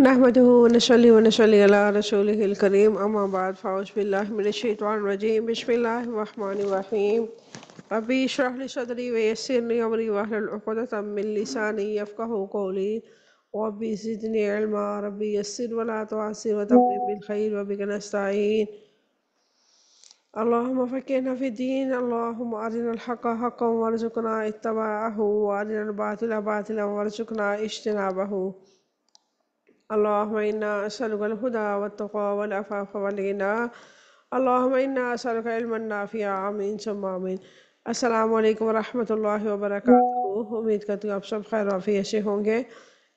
نحمده ونصلي ونصلي على رسوله الكريم أما بعد فأعوذ بالله من الشيطان الرجيم بسم الله الرحمن الرحيم ربي اشرح لي صدري ويسر لي أمري واحلل عقدة من لساني يفقهوا قولي ربي زدني علما ربي يسر ولا تعسر وتمم بالخير وبك نستعين اللهم فقهنا في الدين اللهم أرنا الحق حقا وارزقنا اتباعه وأرنا الباطل باطلا وارزقنا اجتنابه اللهم إنا أسألك الهدى والتقى والعفاف والغنى اللهم إنا أسألك علما نافعا آمين ثم آمين السلام علیکم ورحمۃ اللہ وبرکاتہ۔ امید کرتی ہوں آپ سب خیر و عافیت سے ہوں گے،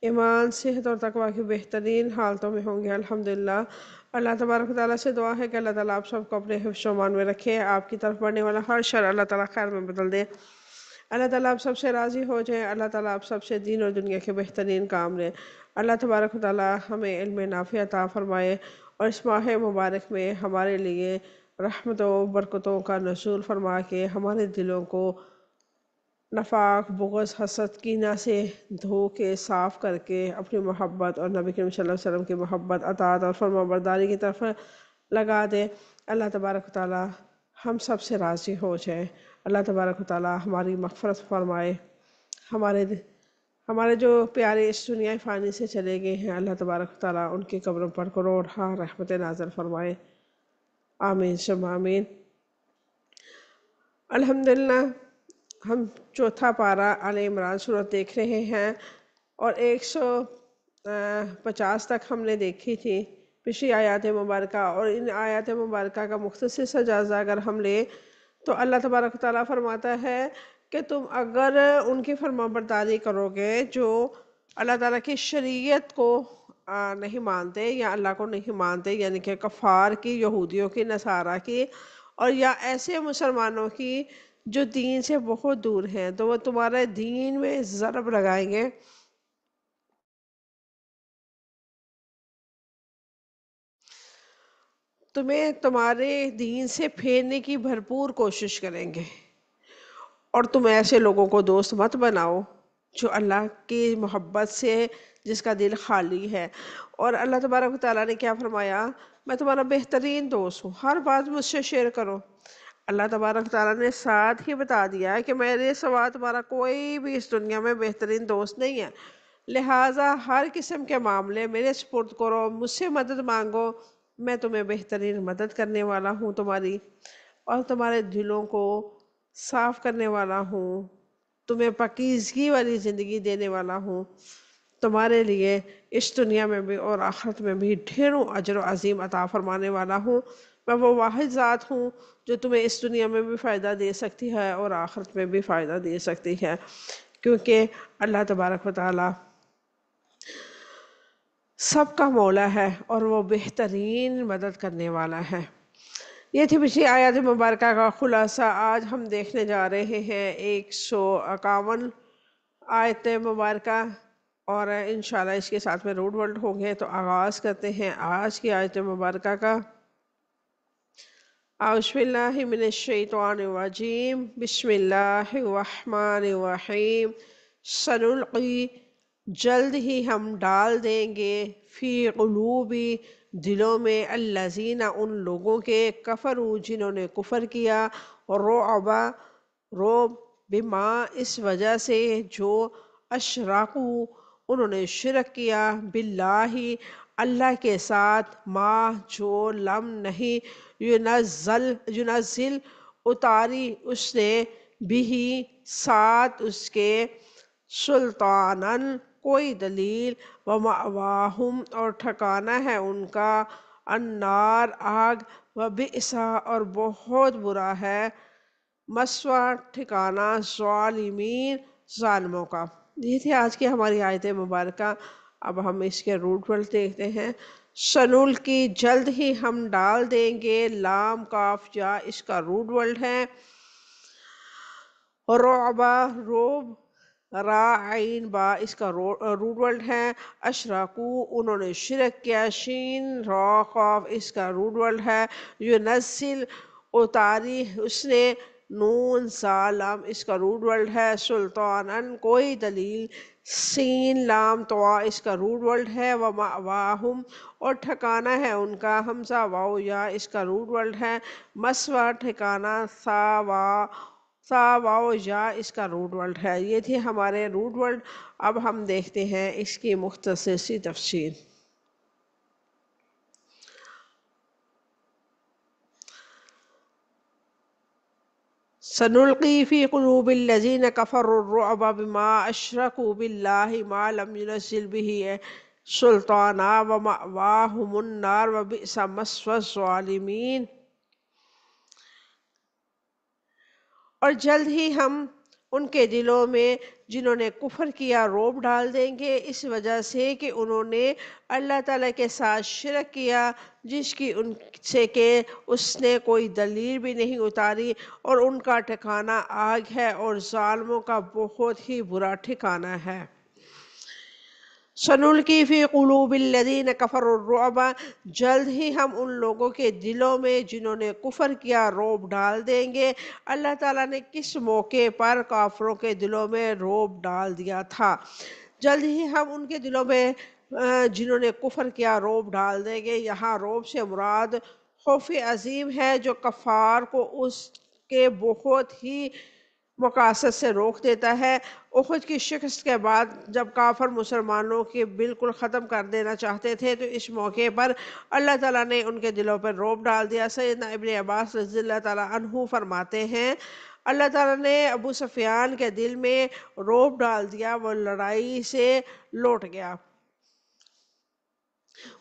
ایمان، صحت اور تقوی کی بہترین حالتوں میں ہوں گے الحمدللہ۔ اللہ تبارک و تعالیٰ سے دعا ہے کہ اللہ تعالیٰ آپ سب کو اپنے حفظ و امان میں رکھے، آپ کی طرف بڑھنے والا ہر شر اللہ تعالیٰ خیر میں بدل دے، اللہ تعالیٰ آپ سب سے راضی ہو جائے، اللہ تعالیٰ آپ سب سے دین اور دنیا کے بہترین کام لیں۔ اللہ تبارک و تعالیٰ ہمیں علم نافع عطا فرمائے اور اس ماہ مبارک میں ہمارے لیے رحمتوں و برکتوں کا نزول فرما کے ہمارے دلوں کو نفاق، بغض، حسد، کینہ سے دھو کے صاف کر کے اپنی محبت اور نبی کریم صلی اللہ علیہ وسلم کی محبت، اطاعت اور فرما برداری کی طرف لگا دے۔ اللہ تبارک و تعالیٰ ہم سب سے راضی ہو جائے، اللہ تبارک و تعالیٰ ہماری مغفرت فرمائے، ہمارے جو پیارے اس دنیا فانی سے چلے گئے ہیں اللہ تبارک و تعالیٰ ان کی قبروں پر کروڑہ رحمت نازل فرمائے، آمین ثم آمین۔ الحمدللہ ہم چوتھا پارہ آل عمران صورت دیکھ رہے ہیں اور 150 تک ہم نے دیکھی تھی پچھلی آیات مبارکہ، اور ان آیات مبارکہ کا مختصر سا جائزہ اگر ہم لیں تو اللہ تبارک و تعالیٰ فرماتا ہے کہ تم اگر ان کی فرما برداری کرو گے جو اللہ تعالیٰ کی شریعت کو نہیں مانتے یا اللہ کو نہیں مانتے، یعنی کہ کفار کی، یہودیوں کی، نصارہ کی، اور یا ایسے مسلمانوں کی جو دین سے بہت دور ہیں، تو وہ تمہارے دین میں ضرب لگائیں گے، تمہیں تمہارے دین سے پھیرنے کی بھرپور کوشش کریں گے، اور تم ایسے لوگوں کو دوست مت بناؤ جو اللہ کی محبت سے جس کا دل خالی ہے۔ اور اللہ تبارک و تعالیٰ نے کیا فرمایا؟ میں تمہارا بہترین دوست ہوں، ہر بات مجھ سے شیئر کرو۔ اللہ تبارک و تعالیٰ نے ساتھ ہی بتا دیا کہ میرے سوا تمہارا کوئی بھی اس دنیا میں بہترین دوست نہیں ہے، لہٰذا ہر قسم کے معاملے میرے سپرد کرو، مجھ سے مدد مانگو، میں تمہیں بہترین مدد کرنے والا ہوں تمہاری، اور تمہارے دلوں کو صاف کرنے والا ہوں، تمہیں پاکیزگی والی زندگی دینے والا ہوں، تمہارے لیے اس دنیا میں بھی اور آخرت میں بھی ڈھیروں اجر و عظیم عطا فرمانے والا ہوں۔ میں وہ واحد ذات ہوں جو تمہیں اس دنیا میں بھی فائدہ دے سکتی ہے اور آخرت میں بھی فائدہ دے سکتی ہے، کیونکہ اللہ تبارک و تعالیٰ سب کا مولا ہے اور وہ بہترین مدد کرنے والا ہے۔ یہ تھی پچھلی آیات مبارکہ کا خلاصہ۔ آج ہم دیکھنے جا رہے ہیں 151 آیت مبارکہ، اور انشاءاللہ اس کے ساتھ میں روڈ ورلڈ ہوں گے۔ تو آغاز کرتے ہیں آج کی آیت مبارکہ کا۔ اعوذ باللہ من الشیطان الرجیم بسم اللہ الرحمن الرحیم سنلقی، جلد ہی ہم ڈال دیں گے، فی قلوبی، دلوں میں، الذین، ان لوگوں کے، کفروا، جنہوں نے کفر کیا، رعبا، رعب، بما، اس وجہ سے، جو، اشرکوا، انہوں نے شرک کیا، باللہ، اللہ کے ساتھ، ما، جو، لم، نہیں، ینزل، اتاری اس نے، بھی، ساتھ اس کے، سلطاناً، کوئی دلیل، ومأواہم، اور ٹھکانہ ہے ان کا، النار، آگ، وبئس، اور بہت برا ہے، مثوی، ٹھکانہ، ظالمین، ظالموں کا۔ یہ تھی آج کی ہماری آیت مبارکہ۔ اب ہم اس کے روٹ ورڈ دیکھتے ہیں۔ سنلقی، جلد ہی ہم ڈال دیں گے، لام، کاف، یا، اس کا روٹ ورڈ ہے، رعبا، روب، را، عین، با، اس کا روٹ ورڈ ہے، اشرکو، انہوں نے شرک کیا، شین، را، قاف، اس کا روٹ ورڈ ہے، ینزل، اتاری اس نے، نون سالم اس کا روٹ ورڈ ہے، سلطانن کوئی دلیل، سین لام طوا اس کا روٹ ورڈ ہے، ومأواہم اور ٹھکانہ ہے ان کا، حمزہ واو یا اس کا روٹ ورڈ ہے، مسوا ٹھکانہ، سا واو یا اس کا روٹ ورڈ ہے۔ یہ تھے ہمارے روٹ ورڈ۔ اب ہم دیکھتے ہیں اس کی مختصر سی تفسیر۔ سنلقی فی قلوب الذین کفروا الرعب بما اشرکوا باللہ ما لم ينزل به سلطانا ومأواہم النار وبئس مثوى الظالمین۔ اور جلد ہی ہم ان کے دلوں میں جنہوں نے کفر کیا روب ڈال دیں گے، اس وجہ سے کہ انہوں نے اللہ تعالیٰ کے ساتھ شرک کیا، جس کی ان سے کہ اس نے کوئی دلیل بھی نہیں اتاری، اور ان کا ٹھکانہ آگ ہے، اور ظالموں کا بہت ہی برا ٹھکانہ ہے۔ سنلقی فی قلوب الذین کفروا الرعب، جلد ہی ہم ان لوگوں کے دلوں میں جنہوں نے کفر کیا روب ڈال دیں گے۔ اللہ تعالیٰ نے کس موقع پر کافروں کے دلوں میں روب ڈال دیا تھا؟ جلد ہی ہم ان کے دلوں میں جنہوں نے کفر کیا روب ڈال دیں گے۔ یہاں روب سے مراد خوف عظیم ہے جو کفار کو اس کے بہت ہی مقاصد سے روک دیتا ہے۔ احد کی شکست کے بعد جب کافر مسلمانوں کے بالکل ختم کر دینا چاہتے تھے تو اس موقع پر اللہ تعالیٰ نے ان کے دلوں پر روب ڈال دیا۔ سیدنا ابن عباس رضی اللہ تعالیٰ عنہ فرماتے ہیں اللہ تعالیٰ نے ابو سفیان کے دل میں روب ڈال دیا، وہ لڑائی سے لوٹ گیا۔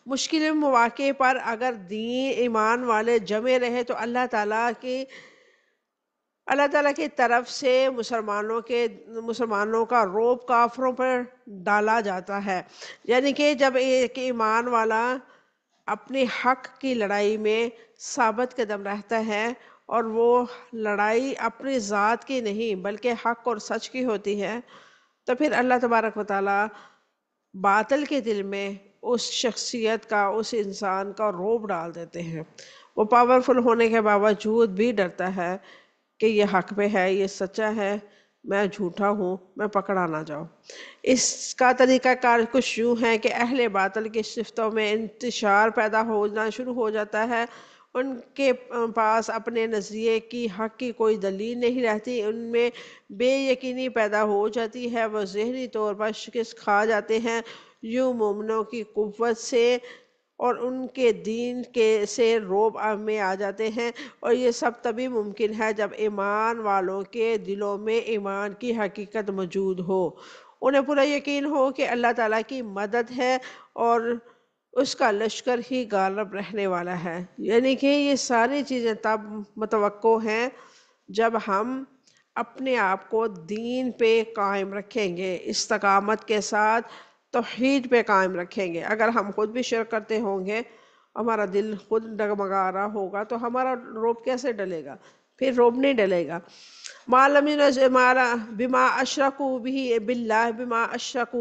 مشکل مواقع پر اگر دین ایمان والے جمے رہے تو اللہ تعالیٰ کی طرف سے مسلمانوں کا روب کافروں پر ڈالا جاتا ہے۔ یعنی کہ جب ایک ایمان والا اپنے حق کی لڑائی میں ثابت قدم رہتا ہے اور وہ لڑائی اپنی ذات کی نہیں بلکہ حق اور سچ کی ہوتی ہے، تو پھر اللہ تبارک و تعالیٰ باطل کے دل میں اس شخصیت کا، اس انسان کا روب ڈال دیتے ہیں۔ وہ پاورفل ہونے کے باوجود بھی ڈرتا ہے کہ یہ حق پہ ہے، یہ سچا ہے، میں جھوٹا ہوں، میں پکڑا نہ جاؤں۔ اس کا طریقہ کار کچھ یوں ہے کہ اہل باطل کی صفتوں میں انتشار پیدا ہونا شروع ہو جاتا ہے۔ ان کے پاس اپنے نظریے کی حق کی کوئی دلیل نہیں رہتی، ان میں بے یقینی پیدا ہو جاتی ہے، وہ ذہنی طور پر شکست کھا جاتے ہیں۔ یوں مومنوں کی قوت سے اور ان کے دین سے روب میں آ جاتے ہیں، اور یہ سب تبھی ممکن ہے جب ایمان والوں کے دلوں میں ایمان کی حقیقت موجود ہو، انہیں پورا یقین ہو کہ اللہ تعالیٰ کی مدد ہے اور اس کا لشکر ہی غالب رہنے والا ہے۔ یعنی کہ یہ ساری چیزیں تب متوقع ہیں جب ہم اپنے آپ کو دین پہ قائم رکھیں گے، استقامت کے ساتھ توحید پہ قائم رکھیں گے۔ اگر ہم خود بھی شرک کرتے ہوں گے، ہمارا دل خود ڈگمگا رہا ہوگا تو ہمارا روب کیسے ڈلے گا؟ پھر روب نہیں ڈلے گا۔ بما اشرکوا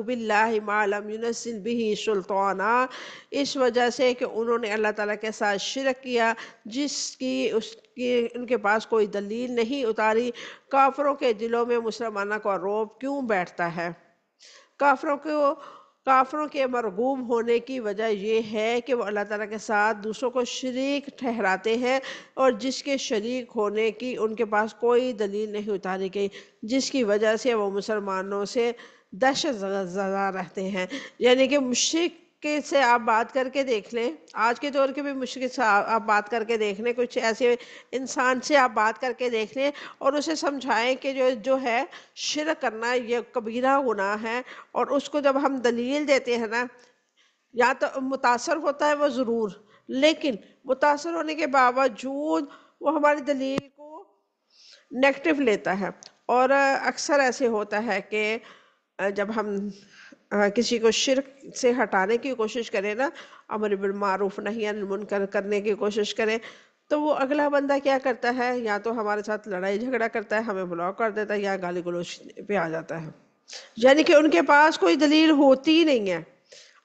باللہ ما لم ينزل به سلطانا، اس وجہ سے کہ انہوں نے اللہ تعالیٰ کے ساتھ شرک کیا جس کی ان کے پاس کوئی دلیل نہیں اتاری۔ کافروں کے دلوں میں مسلمانوں کا روب کیوں بیٹھتا ہے؟ کافروں کے مرغوب ہونے کی وجہ یہ ہے کہ وہ اللہ تعالیٰ کے ساتھ دوسروں کو شریک ٹھہراتے ہیں، اور جس کے شریک ہونے کی ان کے پاس کوئی دلیل نہیں اتاری گئی، جس کی وجہ سے وہ مسلمانوں سے دہشت زدہ رہتے ہیں۔ یعنی کہ مشرک سے آپ بات کر کے دیکھ لیں، آج کے دور کے بھی مشرک سے آپ بات کر کے دیکھ لیں، کچھ ایسے انسان سے آپ بات کر کے دیکھ لیں اور اسے سمجھائیں کہ جو ہے شرک کرنا یہ کبیرہ گناہ ہے، اور اس کو جب ہم دلیل دیتے ہیں نا، یا تو متاثر ہوتا ہے وہ ضرور، لیکن متاثر ہونے کے باوجود وہ ہماری دلیل کو نیگیٹو لیتا ہے۔ اور اکثر ایسے ہوتا ہے کہ جب ہم کسی کو شرک سے ہٹانے کی کوشش کریں نا، امر بالمعروف نہی عن المنکر کرنے کی کوشش کریں، تو وہ اگلا بندہ کیا کرتا ہے، یا تو ہمارے ساتھ لڑائی جھگڑا کرتا ہے، ہمیں بلاک کر دیتا ہے، یا گالی گلوچ پہ آ جاتا ہے۔ یعنی کہ ان کے پاس کوئی دلیل ہوتی ہی نہیں ہے،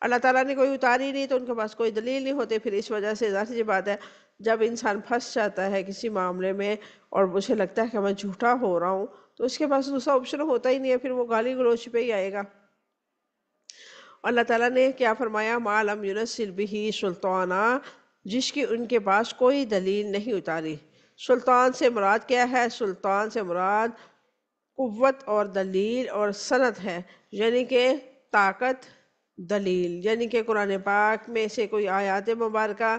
اللہ تعالیٰ نے کوئی اتاری نہیں تو ان کے پاس کوئی دلیل نہیں ہوتی۔ پھر اس وجہ سے ظاہر سی بات ہے جب انسان پھنس جاتا ہے کسی معاملے میں اور اسے لگتا ہے کہ میں جھوٹا ہو رہا ہوں، تو اس کے پاس دوسرا آپشن ہوتا ہی نہیں ہے، پھر وہ گالی گلوچ پہ ہی آئے گا۔ اللہ تعالیٰ نے کیا فرمایا؟ ما لم ينزل به سلطانہ، جس کی ان کے پاس کوئی دلیل نہیں اتاری۔ سلطان سے مراد کیا ہے؟ سلطان سے مراد قوت اور دلیل اور سند ہے، یعنی کہ طاقت، دلیل، یعنی کہ قرآن پاک میں سے کوئی آیات مبارکہ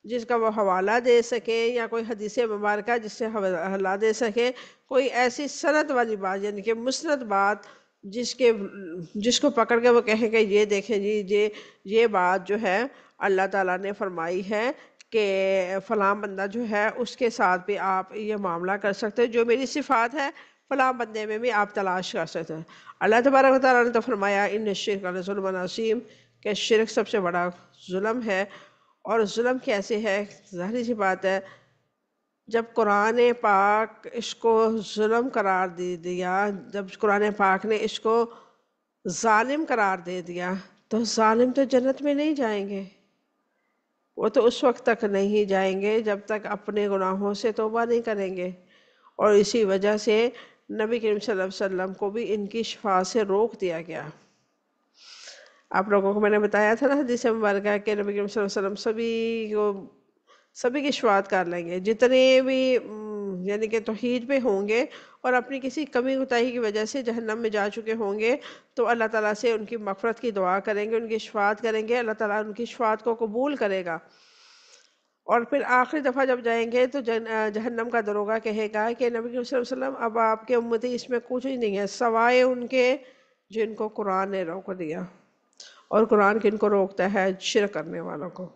جس کا وہ حوالہ دے سکے، یا کوئی حدیث مبارکہ جس سے حوالہ دے سکے، کوئی ایسی سند والی بات یعنی کہ مسند بات جس کو پکڑ کے وہ کہیں کہ یہ دیکھیں جی یہ بات جو ہے اللہ تعالیٰ نے فرمائی ہے کہ فلاں بندہ جو ہے اس کے ساتھ بھی آپ یہ معاملہ کر سکتے جو میری صفات ہے فلاں بندے میں بھی آپ تلاش کر سکتے ہیں۔ اللہ تبارک و تعالیٰ نے تو فرمایا ان الشرک لظلم عظیم، کہ شرک سب سے بڑا ظلم ہے۔ اور ظلم کیسے ہے؟ ظاہری سی بات ہے، جب قرآن پاک اس کو ظلم قرار دے دیا، جب قرآن پاک نے اس کو ظالم قرار دے دیا، تو ظالم تو جنت میں نہیں جائیں گے، وہ تو اس وقت تک نہیں جائیں گے جب تک اپنے گناہوں سے توبہ نہیں کریں گے۔ اور اسی وجہ سے نبی کریم صلی اللہ علیہ وسلم کو بھی ان کی شفاعت سے روک دیا گیا۔ آپ لوگوں کو میں نے بتایا تھا نا حدیث مبارکہ کہ نبی کریم صلی اللہ علیہ وسلم سبھی کی شفاعت کر لیں گے، جتنے بھی یعنی کہ توحید پہ ہوں گے اور اپنی کسی کمی کوتاہی کی وجہ سے جہنم میں جا چکے ہوں گے، تو اللہ تعالیٰ سے ان کی مغفرت کی دعا کریں گے، ان کی شفاعت کریں گے، اللہ تعالیٰ ان کی شفاعت کو قبول کرے گا۔ اور پھر آخری دفعہ جب جائیں گے تو جہنم کا دروغہ کہے گا کہ نبی صلی اللہ علیہ وسلم اب آپ کے امتی اس میں کچھ ہی نہیں ہے سوائے ان کے جن کو قرآن نے روک دیا۔ اور قرآن کن کو روکتا ہے؟ شرک کرنے والوں کو۔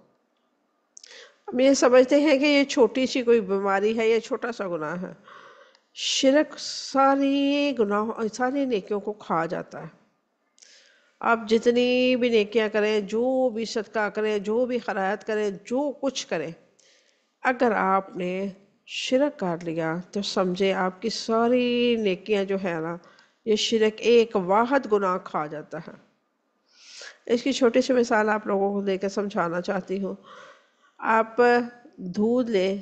ہم یہ سمجھتے ہیں کہ یہ چھوٹی سی کوئی بیماری ہے، یہ چھوٹا سا گناہ ہے۔ شرک ساری نیکیوں کو کھا جاتا ہے۔ آپ جتنی بھی نیکیاں کریں، جو بھی صدقہ کریں، جو بھی خیرات کریں، جو کچھ کریں، اگر آپ نے شرک کر لیا تو سمجھے آپ کی ساری نیکیاں جو ہے نا، یہ شرک ایک واحد گناہ کھا جاتا ہے۔ اس کی چھوٹی سی مثال آپ لوگوں کو دے کے سمجھانا چاہتی ہوں۔ آپ دودھ لیں،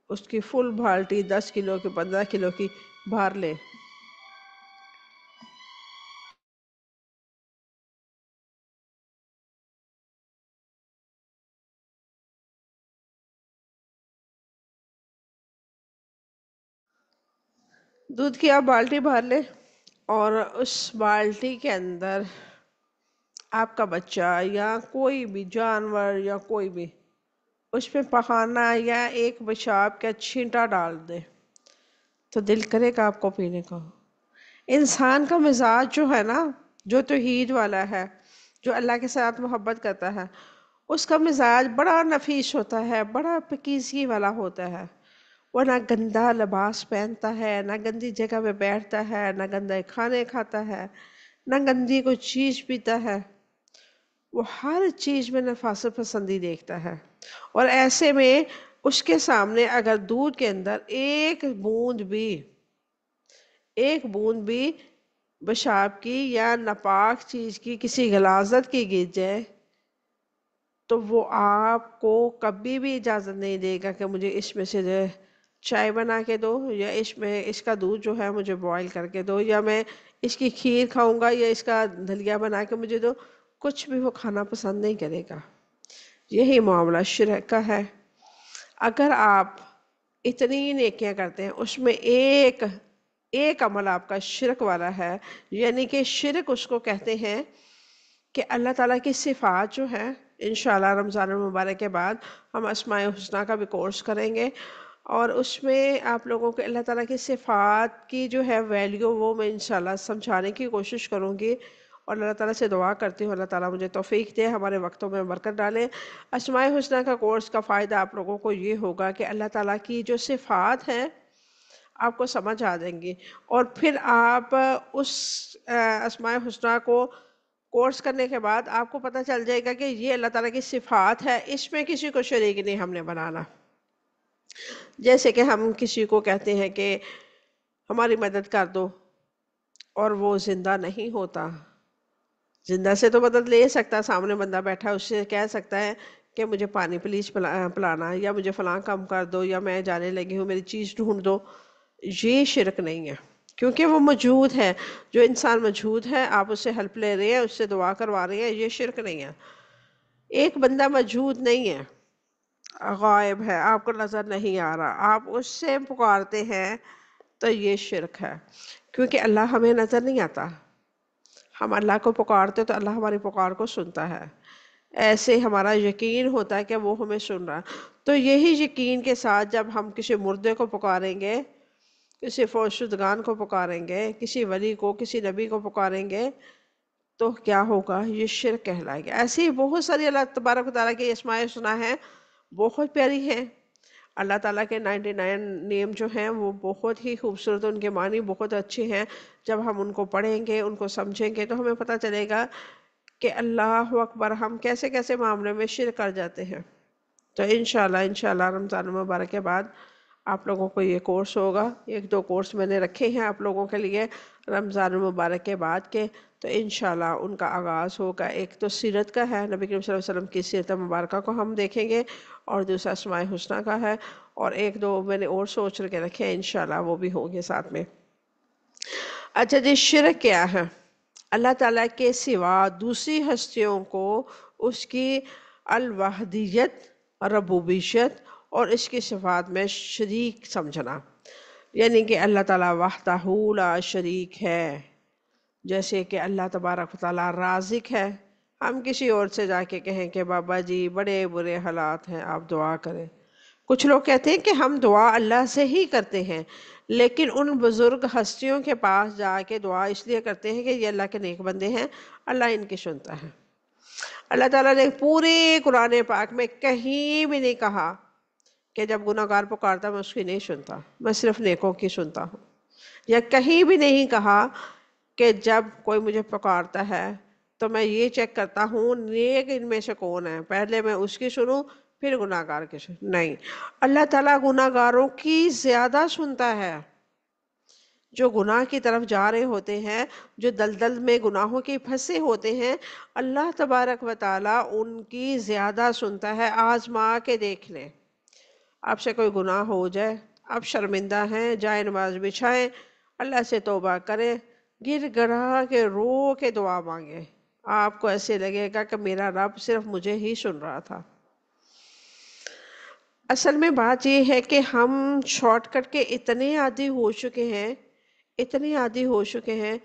اس کی فل بالٹی 10 کلو کی 15 کلو کی بھر لیں، دودھ کی آپ بالٹی بھر لیں، اور اس بالٹی کے اندر آپ کا بچہ یا کوئی بھی جانور یا کوئی بھی اس پہ پخانا یا ایک پیشاب کا چھینٹا ڈال دے تو دل کرے گا آپ کو پینے کا۔ انسان کا مزاج جو ہے نا، جو توحید والا ہے، جو اللہ کے ساتھ محبت کرتا ہے، اس کا مزاج بڑا نفیس ہوتا ہے، بڑا پکیزگی والا ہوتا ہے۔ وہ نہ گندا لباس پہنتا ہے، نہ گندی جگہ پہ بیٹھتا ہے، نہ گندے کھانے کھاتا ہے، نہ گندی کوئی چیز پیتا ہے۔ وہ ہر چیز میں نفاست پسندی دیکھتا ہے۔ اور ایسے میں اس کے سامنے اگر دودھ کے اندر ایک بوند بھی پیشاب کی یا ناپاک چیز کی کسی غلاظت کی گر جائے تو وہ آپ کو کبھی بھی اجازت نہیں دے گا کہ مجھے اس میں سے چائے بنا کے دو، یا اس کا دودھ جو ہے مجھے بوائل کر کے دو، یا میں اس کی کھیر کھاؤں گا، یا اس کا دلیا بنا کے مجھے دو۔ کچھ بھی وہ کھانا پسند نہیں کرے گا۔ یہی معاملہ شرک کا ہے۔ اگر آپ اتنی نیکیاں کرتے ہیں، اس میں ایک عمل آپ کا شرک والا ہے، یعنی کہ شرک اس کو کہتے ہیں کہ اللہ تعالیٰ کی صفات جو ہیں، انشاءاللہ رمضان المبارک کے بعد ہم اسماء الحسنہ کا بھی کورس کریں گے، اور اس میں آپ لوگوں کو اللہ تعالیٰ کی صفات کی جو ہے ویلیو وہ میں انشاءاللہ سمجھانے کی کوشش کروں گی، اور اللہ تعالیٰ سے دعا کرتی ہوں اللہ تعالیٰ مجھے توفیق دے، ہمارے وقتوں میں برکت ڈالے۔ اسماء الحسنہ کا کورس کا فائدہ آپ لوگوں کو یہ ہوگا کہ اللہ تعالیٰ کی جو صفات ہیں آپ کو سمجھ آ جائیں گی، اور پھر آپ اس اسماء الحسنہ کو کورس کرنے کے بعد آپ کو پتہ چل جائے گا کہ یہ اللہ تعالیٰ کی صفات ہے، اس میں کسی کو شریک نہیں ہم نے بنانا۔ جیسے کہ ہم کسی کو کہتے ہیں کہ ہماری مدد کر دو، اور وہ زندہ نہیں ہوتا، زندہ سے تو مدد لے سکتا، سامنے بندہ بیٹھا اس سے کہہ سکتا ہے کہ مجھے پانی پلیز پلانا، یا مجھے فلاں کام کر دو، یا میں جانے لگی ہوں میری چیز ڈھونڈ دو، یہ شرک نہیں ہے، کیونکہ وہ موجود ہے۔ جو انسان موجود ہے آپ اس سے ہیلپ لے رہے ہیں، اس سے دعا کروا رہے ہیں، یہ شرک نہیں ہے۔ ایک بندہ موجود نہیں ہے، غائب ہے، آپ کو نظر نہیں آ رہا، آپ اس سے پکارتے ہیں، تو یہ شرک ہے، کیونکہ اللہ ہمیں نظر نہیں آتا۔ ہم اللہ کو پکارتے تو اللہ ہماری پکار کو سنتا ہے، ایسے ہمارا یقین ہوتا ہے کہ وہ ہمیں سن رہا ہے۔ تو یہی یقین کے ساتھ جب ہم کسی مردے کو پکاریں گے، کسی فوت شدگان کو پکاریں گے، کسی ولی کو، کسی نبی کو پکاریں گے، تو کیا ہوگا؟ یہ شرک کہلائے گا۔ ایسی بہت ساری اللہ تبارک و تعالیٰ کی اسماء حسنیٰ ہیں، بہت پیاری ہیں۔ اللہ تعالیٰ کے 99 نیم جو ہیں وہ بہت ہی خوبصورت، ان کے معنی بہت اچھے ہیں۔ جب ہم ان کو پڑھیں گے، ان کو سمجھیں گے، تو ہمیں پتہ چلے گا کہ اللہ اکبر، ہم کیسے کیسے معاملے میں شرک کر جاتے ہیں۔ تو انشاءاللہ رمضان المبارک کے بعد آپ لوگوں کو یہ کورس ہوگا، 1-2 کورس میں نے رکھے ہیں آپ لوگوں کے لیے رمضان المبارک کے بعد کے، تو انشاءاللہ ان کا آغاز ہوگا۔ ایک تو سیرت کا ہے، نبی کریم صلی اللہ علیہ وسلم کی سیرت مبارکہ کو ہم دیکھیں گے، اور دوسرا اسماء حسنیٰ کا ہے، اور 1-2 میں نے اور سوچ کے رکھے ہیں، انشاءاللہ وہ بھی ہوں گے ساتھ میں۔ اچھا جی، شرک کیا ہے؟ اللہ تعالیٰ کے سوا دوسری ہستیوں کو اس کی الوحدیت، ربوبیت اور اس کی صفات میں شریک سمجھنا، یعنی کہ اللہ تعالیٰ وحدہ لا شریک ہے۔ جیسے کہ اللہ تبارک و تعالیٰ رازق ہے، ہم کسی اور سے جا کے کہیں کہ بابا جی بڑے برے حالات ہیں، آپ دعا کریں۔ کچھ لوگ کہتے ہیں کہ ہم دعا اللہ سے ہی کرتے ہیں، لیکن ان بزرگ ہستیوں کے پاس جا کے دعا اس لیے کرتے ہیں کہ یہ اللہ کے نیک بندے ہیں، اللہ ان کی سنتا ہے۔ اللہ تعالیٰ نے پورے قرآن پاک میں کہیں بھی نہیں کہا کہ جب گناہ گار پکارتا میں اس کی نہیں سنتا، میں صرف نیکوں کی سنتا ہوں، یا کہیں بھی نہیں کہا کہ جب کوئی مجھے پکارتا ہے تو میں یہ چیک کرتا ہوں نیک ان میں سے کون ہے، پہلے میں اس کی سنوں پھر گناہ گار کی سنوں۔ نہیں، اللہ تعالیٰ گناہ گاروں کی زیادہ سنتا ہے۔ جو گناہ کی طرف جا رہے ہوتے ہیں، جو دلدل میں گناہوں کے پھنسے ہوتے ہیں، اللہ تبارک و تعالیٰ ان کی زیادہ سنتا ہے۔ آزما کے دیکھ لیں، آپ سے کوئی گناہ ہو جائے، آپ شرمندہ ہیں، جائے نماز بچھائیں، اللہ سے توبہ کریں، گر گڑا کے رو کے دعا مانگے، آپ کو ایسے لگے گا کہ میرا رب صرف مجھے ہی سن رہا تھا۔ اصل میں بات یہ ہے کہ ہم شارٹ کٹ کے اتنے عادی ہو چکے ہیں، اتنے عادی ہو چکے ہیں،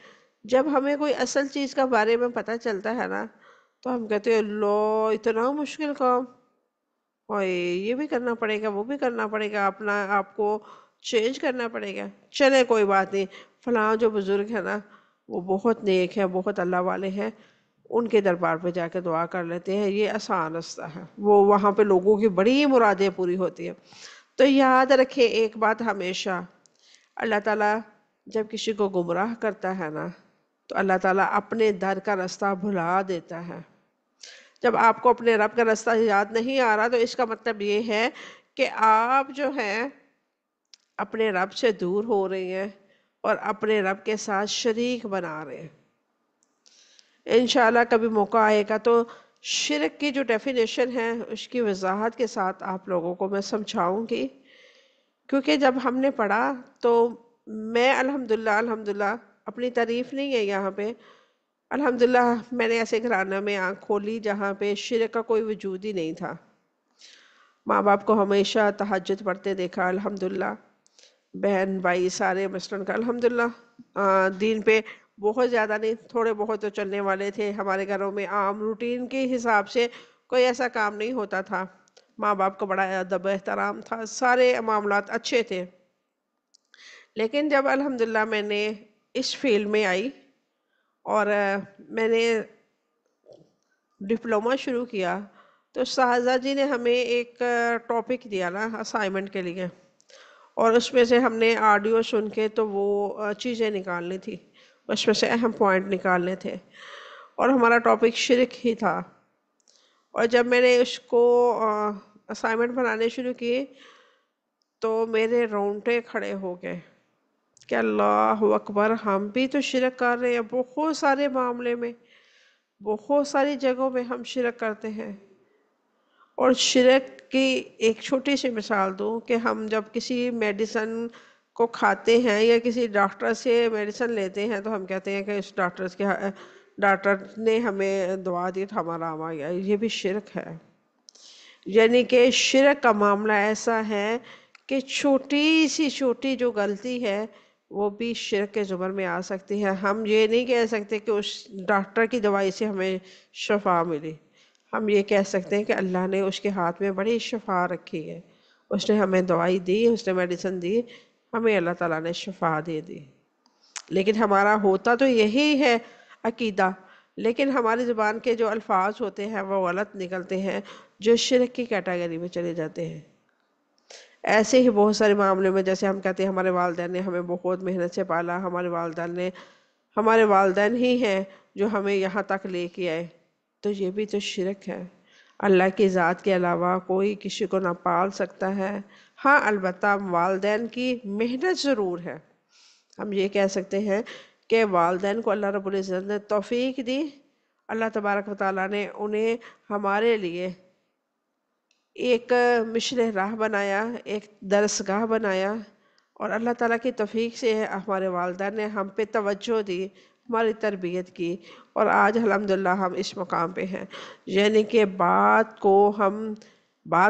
جب ہمیں کوئی اصل چیز کا بارے میں پتہ چلتا ہے نا، تو ہم کہتے ہیں اللہ اتنا مشکل کام، اور یہ بھی کرنا پڑے گا، وہ بھی کرنا پڑے گا، اپنا آپ کو چینج کرنا پڑے گا۔ چلے کوئی بات نہیں، فلاں جو بزرگ ہے نا وہ بہت نیک ہے، بہت اللہ والے ہیں، ان کے دربار پہ جا کے دعا کر لیتے ہیں، یہ آسان رستہ ہے، وہ وہاں پہ لوگوں کی بڑی مرادیں پوری ہوتی ہیں۔ تو یاد رکھے ایک بات ہمیشہ، اللہ تعالیٰ جب کسی کو گمراہ کرتا ہے نا تو اللہ تعالیٰ اپنے در کا رستہ بھلا دیتا ہے۔ جب آپ کو اپنے رب کا رستہ یاد نہیں آ رہا تو اس کا مطلب یہ ہے کہ آپ جو ہیں اپنے رب سے دور ہو رہے ہیں اور اپنے رب کے ساتھ شریک بنا رہے ہیں۔ انشاءاللہ کبھی موقع آئے گا تو شرک کی جو ڈیفینیشن ہے اس کی وضاحت کے ساتھ آپ لوگوں کو میں سمجھاؤں گی، کیونکہ جب ہم نے پڑھا تو میں الحمدللہ اپنی تعریف نہیں ہے یہاں پہ، الحمدللہ میں نے ایسے گھرانہ میں آنکھ کھولی جہاں پہ شرک کا کوئی وجود ہی نہیں تھا۔ ماں باپ کو ہمیشہ تہجد پڑھتے دیکھا الحمدللہ، بہن بھائی سارے مثلاً کا الحمدللہ دین پہ بہت زیادہ نہیں، تھوڑے بہت تو چلنے والے تھے۔ ہمارے گھروں میں عام روٹین کے حساب سے کوئی ایسا کام نہیں ہوتا تھا، ماں باپ کو بڑا ادب احترام تھا، سارے معاملات اچھے تھے۔ لیکن جب الحمدللہ میں نے اس فیلڈ میں آئی اور میں نے ڈپلومہ شروع کیا تو اساتذہ جی نے ہمیں ایک ٹاپک دیا نا اسائنمنٹ کے لیے، اور اس میں سے ہم نے آڈیو سن کے تو وہ چیزیں نکالنی تھی، اس میں سے اہم پوائنٹ نکالنے تھے، اور ہمارا ٹاپک شرک ہی تھا۔ اور جب میں نے اس کو اسائنمنٹ بنانے شروع کی تو میرے رونگٹے کھڑے ہو گئے کہ اللہ اکبر، ہم بھی تو شرک کر رہے ہیں، بہت سارے معاملے میں، بہت ساری جگہوں میں ہم شرک کرتے ہیں، اور شرک کی ایک چھوٹی سی مثال دوں کہ ہم جب کسی میڈیسن کو کھاتے ہیں یا کسی ڈاکٹر سے میڈیسن لیتے ہیں تو ہم کہتے ہیں کہ اس ڈاکٹر نے ہمیں دوا دی تو ہمارا آرام آ گیا، یہ بھی شرک ہے۔ یعنی کہ شرک کا معاملہ ایسا ہے کہ چھوٹی سی چھوٹی جو غلطی ہے وہ بھی شرک کے زمر میں آ سکتی ہے۔ ہم یہ نہیں کہہ سکتے کہ اس ڈاکٹر کی دوائی سے ہمیں شفا ملی، ہم یہ کہہ سکتے ہیں کہ اللہ نے اس کے ہاتھ میں بڑی شفا رکھی ہے، اس نے ہمیں دوائی دی، اس نے میڈیسن دی، ہمیں اللہ تعالیٰ نے شفا دے دی۔ لیکن ہمارا ہوتا تو یہی ہے عقیدہ، لیکن ہماری زبان کے جو الفاظ ہوتے ہیں وہ غلط نکلتے ہیں، جو شرک کی کیٹیگری میں چلے جاتے ہیں۔ ایسے ہی بہت سارے معاملے میں، جیسے ہم کہتے ہیں ہمارے والدین نے ہمیں بہت محنت سے پالا، ہمارے والدین ہی ہیں جو ہمیں یہاں تک لے کے آئے، تو یہ بھی تو شرک ہے۔ اللہ کی ذات کے علاوہ کوئی کسی کو نہ پال سکتا ہے۔ ہاں البتہ والدین کی محنت ضرور ہے، ہم یہ کہہ سکتے ہیں کہ والدین کو اللہ رب العزت نے توفیق دی، اللہ تبارک و تعالیٰ نے انہیں ہمارے لیے ایک مشن راہ بنایا، ایک درسگاہ بنایا، اور اللہ تعالیٰ کی توفیق سے ہمارے والدین نے ہم پہ توجہ دی، ہماری تربیت کی، اور آج الحمدللہ ہم اس مقام پہ ہیں۔ یعنی کہ بات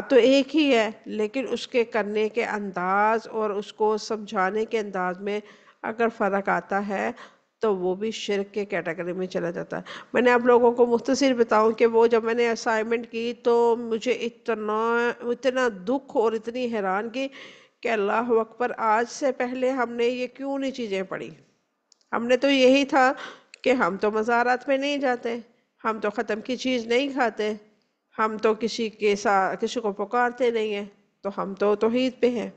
تو ایک ہی ہے، لیکن اس کے کرنے کے انداز اور اس کو سمجھانے کے انداز میں اگر فرق آتا ہے تو وہ بھی شرک کے کیٹیگری میں چلا جاتا ہے۔ میں نے آپ لوگوں کو مختصر بتاؤں کہ وہ جب میں نے اسائنمنٹ کی تو مجھے اتنا دکھ اور اتنی حیران کی کہ اللہ اکبر، آج سے پہلے ہم نے یہ کیوں نہیں چیزیں پڑھی؟ ہم نے تو یہی تھا کہ ہم تو مزارات میں نہیں جاتے، ہم تو ختم کی چیز نہیں کھاتے، ہم تو کسی کو پکارتے نہیں ہیں، تو ہم تو توحید پہ ہیں۔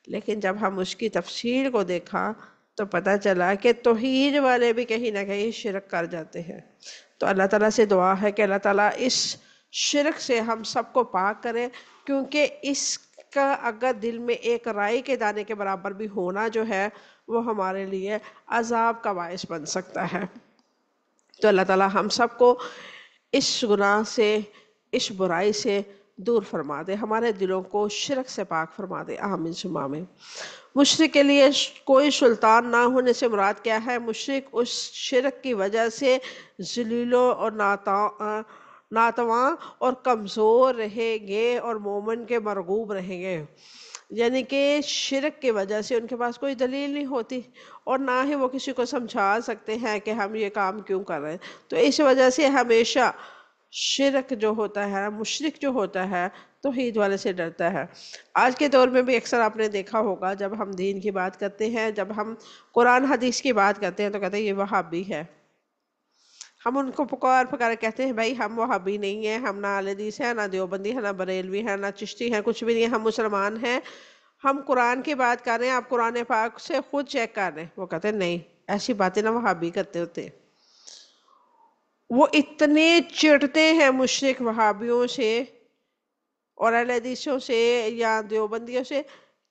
لیکن جب ہم اس کی تفصیل کو دیکھا تو پتہ چلا کہ توحید والے بھی کہیں نہ کہیں شرک کر جاتے ہیں۔ تو اللہ تعالیٰ سے دعا ہے کہ اللہ تعالیٰ اس شرک سے ہم سب کو پاک کرے، کیونکہ اس کا اگر دل میں ایک رائی کے دانے کے برابر بھی ہونا جو ہے وہ ہمارے لیے عذاب کا باعث بن سکتا ہے۔ تو اللہ تعالیٰ ہم سب کو اس گناہ سے، اس برائی سے دور فرما دے، ہمارے دلوں کو شرک سے پاک فرما دے، آمین ثم آمین۔ مشرک کے لیے کوئی سلطان نہ ہونے سے مراد کیا ہے؟ مشرک اس شرک کی وجہ سے ذلیل اور ناتواں اور کمزور رہیں گے اور مومن کے مرغوب رہیں گے۔ یعنی کہ شرک کی وجہ سے ان کے پاس کوئی دلیل نہیں ہوتی، اور نہ ہی وہ کسی کو سمجھا سکتے ہیں کہ ہم یہ کام کیوں کر رہے ہیں۔ تو اس وجہ سے ہمیشہ شرک جو ہوتا ہے، مشرک جو ہوتا ہے، توحید والے سے ڈرتا ہے۔ آج کے دور میں بھی اکثر آپ نے دیکھا ہوگا، جب ہم دین کی بات کرتے ہیں، جب ہم قرآن حدیث کی بات کرتے ہیں تو کہتے ہیں یہ وہابی ہے۔ ہم ان کو پکار کہتے ہیں بھائی ہم وہابی نہیں ہیں، ہم نہ اہل حدیث ہیں، نہ دیوبندی ہیں، نہ بریلوی ہیں، نہ چشتی ہیں، کچھ بھی نہیں ہے، ہم مسلمان ہیں، ہم قرآن کی بات کر رہے ہیں، آپ قرآن پاک سے خود چیک کر رہے ہیں۔ وہ کہتے ہیں نہیں، ایسی باتیں نہ وہابی کرتے ہوتے۔ وہ اتنے چڑھتے ہیں مشرک وہابیوں سے اور اہل حدیثوں سے یا دیوبندیوں سے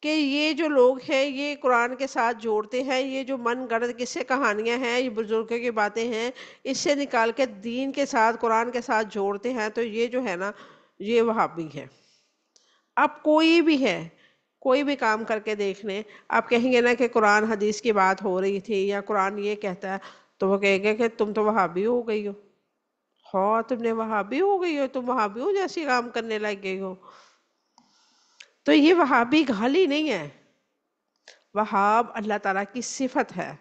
کہ یہ جو لوگ ہیں یہ قرآن کے ساتھ جوڑتے ہیں، یہ جو من گھڑت قصے کہانیاں ہیں، یہ بزرگوں کی باتیں ہیں، اس سے نکال کے دین کے ساتھ، قرآن کے ساتھ جوڑتے ہیں، تو یہ جو ہے نا یہ وہابی ہے۔ اب کوئی بھی ہے، کوئی بھی کام کر کے دیکھ لیں، آپ کہیں گے نا کہ قرآن حدیث کی بات ہو رہی تھی یا قرآن یہ کہتا ہے، تو وہ کہیں گے کہ تم تو وہابی ہو گئی ہو، ہاں تم نے وہابی ہو گئی ہو، تم وہابی ہو جیسی کام کرنے لگ گئی ہو۔ تو یہ وہابی گالی نہیں ہے، وہاب اللہ تعالیٰ کی صفت ہے۔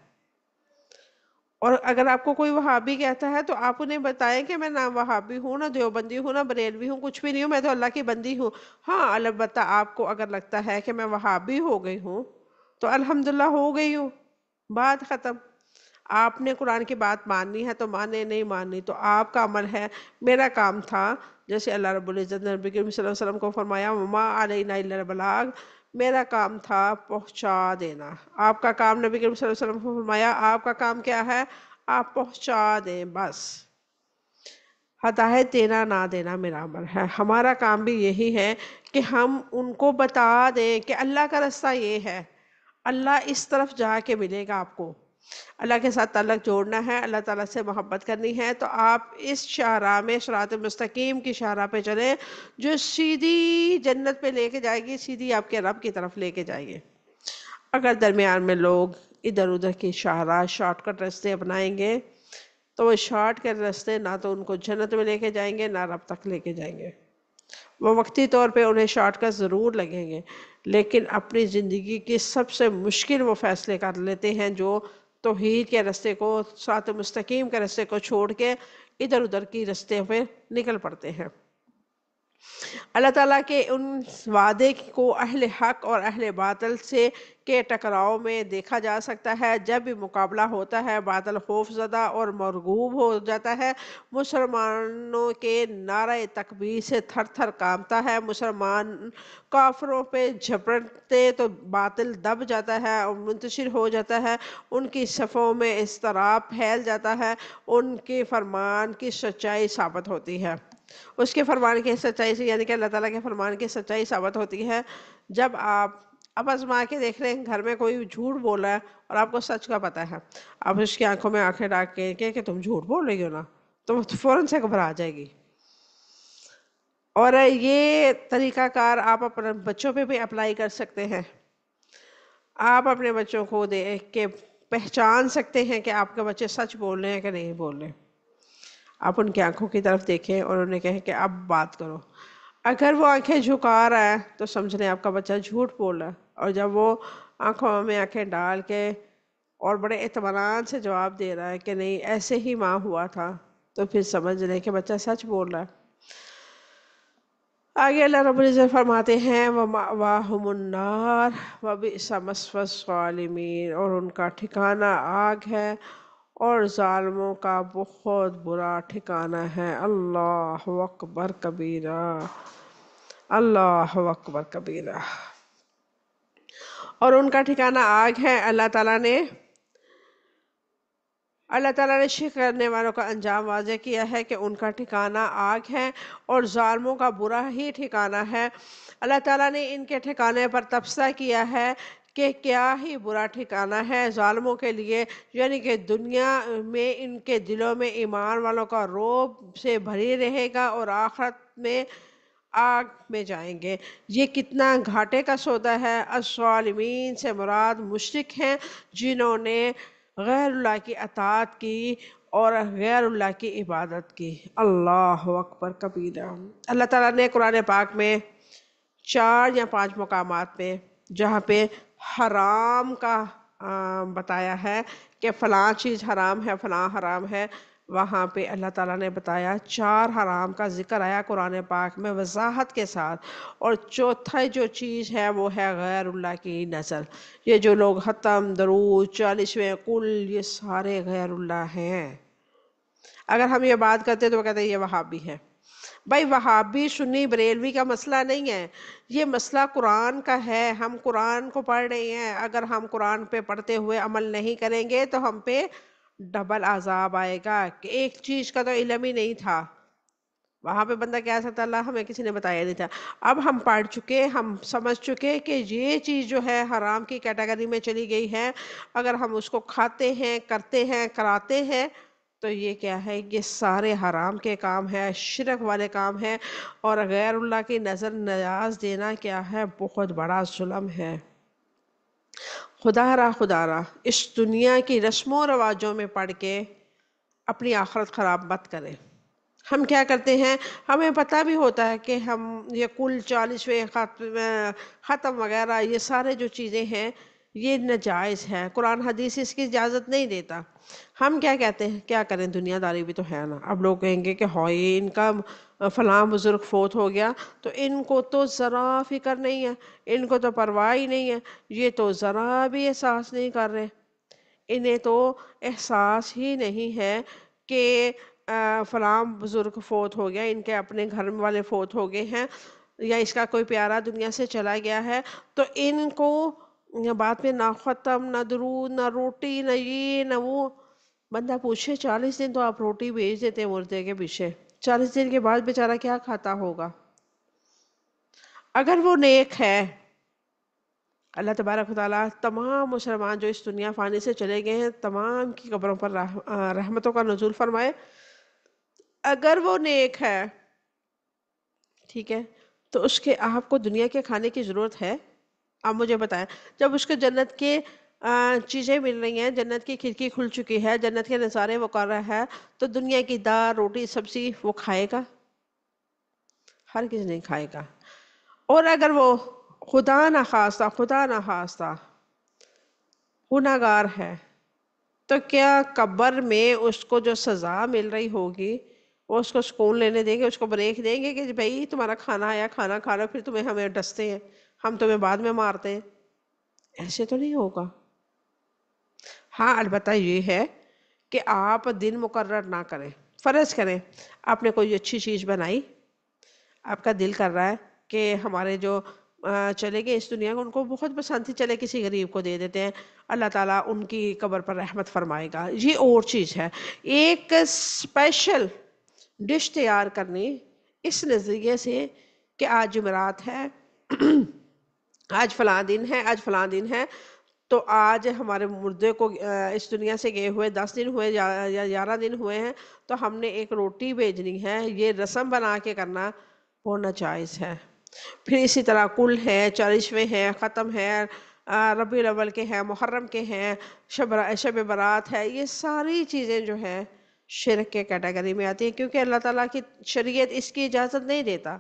اور اگر آپ کو کوئی وہابی کہتا ہے تو آپ انہیں بتائیں کہ میں نہ وہابی ہوں، نہ دیوبندی ہوں، نہ بریلوی ہوں، کچھ بھی نہیں ہوں، میں تو اللہ کی بندی ہوں۔ ہاں البتہ آپ کو اگر لگتا ہے کہ میں وہابی ہو گئی ہوں تو الحمدللہ ہو گئی ہوں، بات ختم۔ آپ نے قرآن کی بات ماننی ہے تو مانے، نہیں ماننی تو آپ کا عمل ہے۔ میرا کام تھا، جیسے اللہ رب العزت نے نبی کریم صلی اللہ علیہ وسلم کو فرمایا وما علینا الا البلاغ، میرا کام تھا پہنچا دینا۔ آپ کا کام، نبی کریم صلی اللہ علیہ وسلم کو فرمایا آپ کا کام کیا ہے؟ آپ پہنچا دیں بس، ہدایت دینا نہ دینا میرا عمل ہے۔ ہمارا کام بھی یہی ہے کہ ہم ان کو بتا دیں کہ اللہ کا رستہ یہ ہے، اللہ اس طرف جا کے ملے گا آپ کو، اللہ کے ساتھ تعلق جوڑنا ہے، اللہ تعالیٰ سے محبت کرنی ہے، تو آپ اس شاہراہ میں صراط مستقیم کی شاہراہ پہ چلیں جو سیدھی جنت پہ لے کے جائے گی، سیدھی آپ کے رب کی طرف لے کے جائے گی۔ اگر درمیان میں لوگ ادھر ادھر کی شاہراہ شارٹ کٹ راستے اپنائیں گے تو وہ شارٹ کٹ راستے نہ تو ان کو جنت میں لے کے جائیں گے نہ رب تک لے کے جائیں گے۔ وہ وقتی طور پہ انہیں شارٹ کٹ ضرور لگیں گے، لیکن اپنی زندگی کی سب سے مشکل وہ فیصلے کر لیتے ہیں جو توحید کے راستے کو، صراط مستقیم کے راستے کو چھوڑ کے ادھر ادھر کی راستے پہ نکل پڑتے ہیں۔ اللہ تعالیٰ کے ان وعدے کو اہل حق اور اہل باطل سے کے ٹکراؤ میں دیکھا جا سکتا ہے۔ جب بھی مقابلہ ہوتا ہے، باطل خوف زدہ اور مرعوب ہو جاتا ہے، مسلمانوں کے نعرہ تکبیر سے تھر تھر کانپتا ہے، مسلمان کافروں پہ جھپٹتے تو باطل دب جاتا ہے اور منتشر ہو جاتا ہے، ان کی صفوں میں اضطراب پھیل جاتا ہے، ان کے فرمان کی سچائی ثابت ہوتی ہے۔ اس کے فرمان کی سچائی سے یعنی کہ اللہ تعالیٰ کے فرمان کی سچائی ثابت ہوتی ہے جب آپ اب آزما کے دیکھ رہے ہیں، گھر میں کوئی جھوٹ بول رہا ہے اور آپ کو سچ کا پتہ ہے، آپ اس کی آنکھوں میں آنکھیں ڈال کے کہ تم جھوٹ بول رہی ہو نا، تو وہ فوراً سے گھبرا جائے گی۔ اور یہ طریقہ کار آپ اپنے بچوں پہ بھی اپلائی کر سکتے ہیں۔ آپ اپنے بچوں کو دیکھ کے پہچان سکتے ہیں کہ آپ کے بچے سچ بول رہے ہیں کہ نہیں بول رہے۔ آپ ان کی آنکھوں کی طرف دیکھیں اور انہیں کہیں کہ اب بات کرو۔ اگر وہ آنکھیں جھکا رہا ہے تو سمجھ لیں آپ کا بچہ جھوٹ بول رہا ہے، اور جب وہ آنکھوں میں آنکھیں ڈال کے اور بڑے اطمینان سے جواب دے رہا ہے کہ نہیں ایسے ہی ماں ہوا تھا، تو پھر سمجھ لیں کہ بچہ سچ بول رہا ہے۔ آگے اللہ رب العزت فرماتے ہیں وَمَأْوَاهُمُ النَّارُ وَبِئْسَ مَثْوَى الظَّالِمِينَ، اور ان کا ٹھکانہ آگ ہے اور ظالموں کا بہت برا ٹھکانہ ہے۔ اللہ اکبر کبیرہ، اللہ اکبر کبیرہ۔ اور ان کا ٹھکانہ آگ ہے۔ اللہ تعالیٰ نے شرک کرنے والوں کا انجام واضح کیا ہے کہ ان کا ٹھکانہ آگ ہے اور ظالموں کا برا ہی ٹھکانہ ہے۔ اللہ تعالیٰ نے ان کے ٹھکانے پر تبصرہ کیا ہے کہ کیا ہی برا ٹھکانہ ہے ظالموں کے لیے، یعنی کہ دنیا میں ان کے دلوں میں ایمان والوں کا رعب سے بھری رہے گا اور آخرت میں آگ میں جائیں گے۔ یہ کتنا گھاٹے کا سودا ہے۔ الظالمین سے مراد مشرک ہیں جنہوں نے غیر اللہ کی اطاعت کی اور غیر اللہ کی عبادت کی۔ اللہ اکبر کبیرہ۔ اللہ تعالیٰ نے قرآن پاک میں 4 یا 5 مقامات پہ جہاں پہ حرام کا بتایا ہے کہ فلاں چیز حرام ہے، فلاں حرام ہے، وہاں پہ اللہ تعالیٰ نے بتایا 4 حرام کا ذکر آیا قرآن پاک میں وضاحت کے ساتھ، اور چوتھا جو چیز ہے وہ ہے غیر اللہ کی نظر۔ یہ جو لوگ ختم، درود، 40ویں کل، یہ سارے غیر اللہ ہیں۔ اگر ہم یہ بات کرتے تو وہ کہتے ہیں یہ وہابی ہے۔ بھائی وہابی سنی بریلوی کا مسئلہ نہیں ہے، یہ مسئلہ قرآن کا ہے۔ ہم قرآن کو پڑھ رہے ہیں، اگر ہم قرآن پہ پڑھتے ہوئے عمل نہیں کریں گے تو ہم پہ ڈبل عذاب آئے گا کہ ایک چیز کا تو علم ہی نہیں تھا۔ وہاں پہ بندہ کہہ سکتا اللہ ہمیں کسی نے بتایا نہیں تھا۔ اب ہم پڑھ چکے، ہم سمجھ چکے کہ یہ چیز جو ہے حرام کی کیٹیگری میں چلی گئی ہے، اگر ہم اس کو کھاتے ہیں، کرتے ہیں، کراتے ہیں تو یہ کیا ہے، یہ سارے حرام کے کام ہیں، شرک والے کام ہیں، اور غیر اللہ کی نظر نیاز دینا کیا ہے، بہت بڑا ظلم ہے۔ خدا را اس دنیا کی رسم و رواجوں میں پڑھ کے اپنی آخرت خراب مت کریں۔ ہم کیا کرتے ہیں، ہمیں پتہ بھی ہوتا ہے کہ ہم یہ کل 40ویں ختم وغیرہ یہ سارے جو چیزیں ہیں یہ ناجائز ہے، قرآن حدیث اس کی اجازت نہیں دیتا۔ ہم کیا کہتے ہیں، کیا کریں، دنیا داری بھی تو ہے نا۔ اب لوگ کہیں گے کہ ہائے ان کا فلاں بزرگ فوت ہو گیا تو ان کو تو ذرا فکر نہیں ہے، ان کو تو پرواہ ہی نہیں ہے، یہ تو ذرا بھی احساس نہیں کر رہے، انہیں تو احساس ہی نہیں ہے کہ فلاں بزرگ فوت ہو گیا، ان کے اپنے گھر والے فوت ہو گئے ہیں، یا اس کا کوئی پیارا دنیا سے چلا گیا ہے، تو ان کو بعد میں نہ ختم، نہ درود، نہ روٹی، نہ یہ نہ وہ۔ بندہ پوچھے 40 دن تو آپ روٹی بھیج دیتے ہیں مردے کے پیچھے، 40 دن کے بعد بیچارہ کیا کھاتا ہوگا؟ اگر وہ نیک ہے، اللہ تبارک و تعالیٰ تمام مسلمان جو اس دنیا فانی سے چلے گئے ہیں تمام کی قبروں پر رحمتوں کا نزول فرمائے. اگر وہ نیک ہے ٹھیک ہے تو اس کے آپ کو دنیا کے کھانے کی ضرورت ہے؟ آپ مجھے بتائیں. جب اس کو جنت کے چیزیں مل رہی ہیں، جنت کی کھڑکی کھل چکی ہے، جنت کے نظارے وہ کر رہا ہے، تو دنیا کی دال روٹی سبزی وہ کھائے گا؟ ہر کسی نہیں کھائے گا. اور اگر وہ خدا نہ خواستہ گناہگار ہے تو کیا قبر میں اس کو جو سزا مل رہی ہوگی وہ اس کو سکون لینے دیں گے، اس کو بریک دیں گے کہ بھائی تمہارا کھانا آیا، کھانا کھا لو، پھر تمہیں ہمیں ڈستے ہیں، ہم تمہیں بعد میں مارتے ہیں؟ ایسے تو نہیں ہوگا. ہاں البتہ یہ ہے کہ آپ دن مقرر نہ کریں. فرض کریں آپ نے کوئی اچھی چیز بنائی، آپ کا دل کر رہا ہے کہ ہمارے جو چلے گئے اس دنیا کو، ان کو بہت پسند تھی، چلے کسی غریب کو دے دیتے ہیں، اللہ تعالیٰ ان کی قبر پر رحمت فرمائے گا. یہ اور چیز ہے. ایک اسپیشل ڈش تیار کرنی اس نظریے سے کہ آج جمعرات ہے، آج فلاں دن ہے، آج فلاں دن ہے، تو آج ہمارے مردے کو اس دنیا سے گئے ہوئے 10 دن ہوئے یا 11 دن ہوئے ہیں، تو ہم نے ایک روٹی بھیجنی ہے. یہ رسم بنا کے کرنا وہ ناجائز ہے. پھر اسی طرح کل ہے، 40ویں ہے، ختم ہے، ربیع الاول کے ہیں، محرم کے ہیں، شب برات ہے، یہ ساری چیزیں جو ہیں شرک کے کیٹیگری میں آتی ہیں، کیونکہ اللہ تعالیٰ کی شریعت اس کی اجازت نہیں دیتا.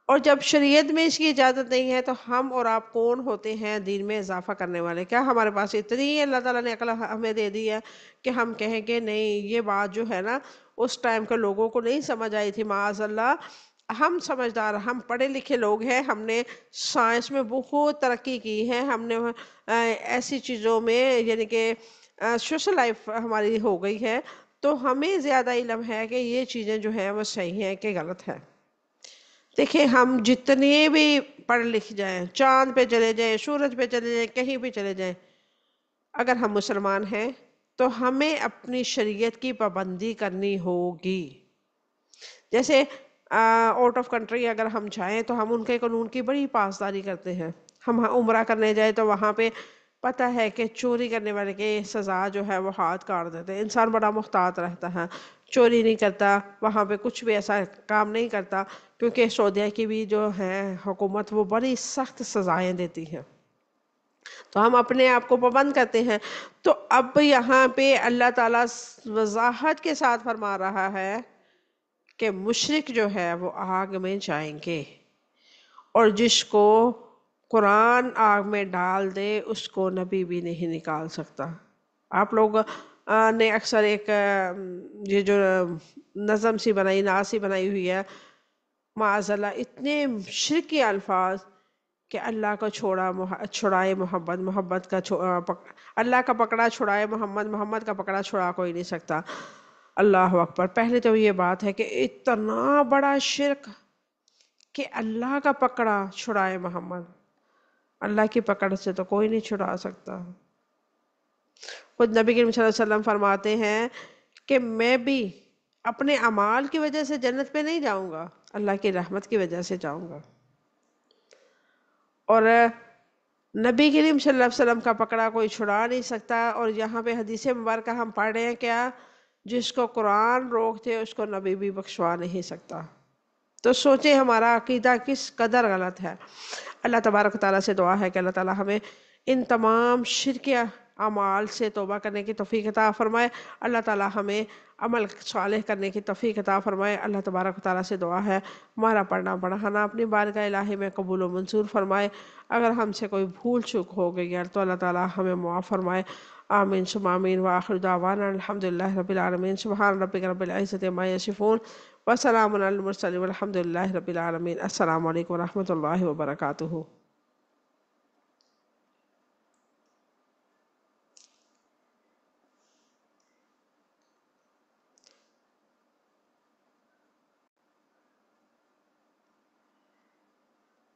اور جب شریعت میں اس کی اجازت نہیں ہے تو ہم اور آپ کون ہوتے ہیں دین میں اضافہ کرنے والے؟ کیا ہمارے پاس اتنی اللہ تعالیٰ نے عقل ہمیں دے دی ہے کہ ہم کہیں کہ نہیں یہ بات جو ہے نا اس ٹائم کے لوگوں کو نہیں سمجھ آئی تھی، معاذ اللہ. ہم سمجھدار، ہم پڑھے لکھے لوگ ہیں، ہم نے سائنس میں بہت ترقی کی ہے، ہم نے ایسی چیزوں میں یعنی کہ سوشل لائف ہماری ہو گئی ہے، تو ہمیں زیادہ علم ہے کہ یہ چیزیں جو ہیں وہ صحیح ہیں کہ غلط ہے. دیکھیں ہم جتنے بھی پڑھ لکھ جائیں، چاند پہ چلے جائیں، سورج پہ چلے جائیں، کہیں بھی چلے جائیں، اگر ہم مسلمان ہیں تو ہمیں اپنی شریعت کی پابندی کرنی ہوگی. جیسے آؤٹ آف کنٹری اگر ہم جائیں تو ہم ان کے قانون کی بڑی پاسداری کرتے ہیں. ہم عمرہ کرنے جائیں تو وہاں پہ پتہ ہے کہ چوری کرنے والے کے سزا جو ہے وہ ہاتھ کاٹ دیتے ہیں. انسان بڑا محتاط رہتا ہے، چوری نہیں کرتا، وہاں پہ کچھ بھی ایسا کام نہیں کرتا، کیونکہ سعودیہ کی بھی جو ہے حکومت وہ بڑی سخت سزائیں دیتی ہے. تو ہم اپنے آپ کو پابند کرتے ہیں. تو اب یہاں پہ اللہ تعالیٰ وضاحت کے ساتھ فرما رہا ہے کہ مشرک جو ہے وہ آگ میں جائیں گے، اور جس کو قرآن آگ میں ڈال دے اس کو نبی بھی نہیں نکال سکتا. آپ لوگ نے اکثر ایک یہ جو نظم سی بنائی، نعت سی بنائی ہوئی ہے، معاذ اللہ اتنے شرکی الفاظ کہ اللہ کا چھڑائے محمد، محمد کا اللہ کا پکڑا چھڑائے محمد، محمد کا پکڑا چھڑا کوئی نہیں سکتا. اللہ اکبر. پہلے تو یہ بات ہے کہ اتنا بڑا شرک کہ اللہ کا پکڑا چھڑائے محمد، اللہ کی پکڑ سے تو کوئی نہیں چھڑا سکتا. خود نبی کریم صلی اللہ علیہ وسلم فرماتے ہیں کہ میں بھی اپنے اعمال کی وجہ سے جنت پہ نہیں جاؤں گا، اللہ کی رحمت کی وجہ سے جاؤں گا. اور نبی کریم صلی اللہ علیہ وسلم کا پکڑا کوئی چھڑا نہیں سکتا. اور یہاں پہ حدیث مبارکہ ہم پڑھ رہے ہیں کیا؟ جس کو قرآن روکتے اس کو نبی بھی بخشوا نہیں سکتا. تو سوچیں ہمارا عقیدہ کس قدر غلط ہے. اللہ تبارک و تعالیٰ سے دعا ہے کہ اللہ تعالیٰ ہمیں ان تمام شرکیہ اعمال سے توبہ کرنے کی توفیق عطا فرمائے. اللہ تعالیٰ ہمیں عمل صالح کرنے کی توفیق عطا فرمائے. اللہ تبارک و تعالیٰ سے دعا ہے ہمارا پڑھنا پڑھانا اپنی بارگاہ الہی میں قبول و منظور فرمائے. اگر ہم سے کوئی بھول چوک ہو گئی ہے تو اللہ تعالیٰ ہمیں معاف فرمائے. آمین ثم آمین. وآخر دعوانا الحمدللہ رب العالمین. سبحان ربک رب العزۃ عما یصفون وسلام علی المرسلین والحمد للہ رب العالمین. السلام علیکم ورحمۃ اللہ وبرکاتہ.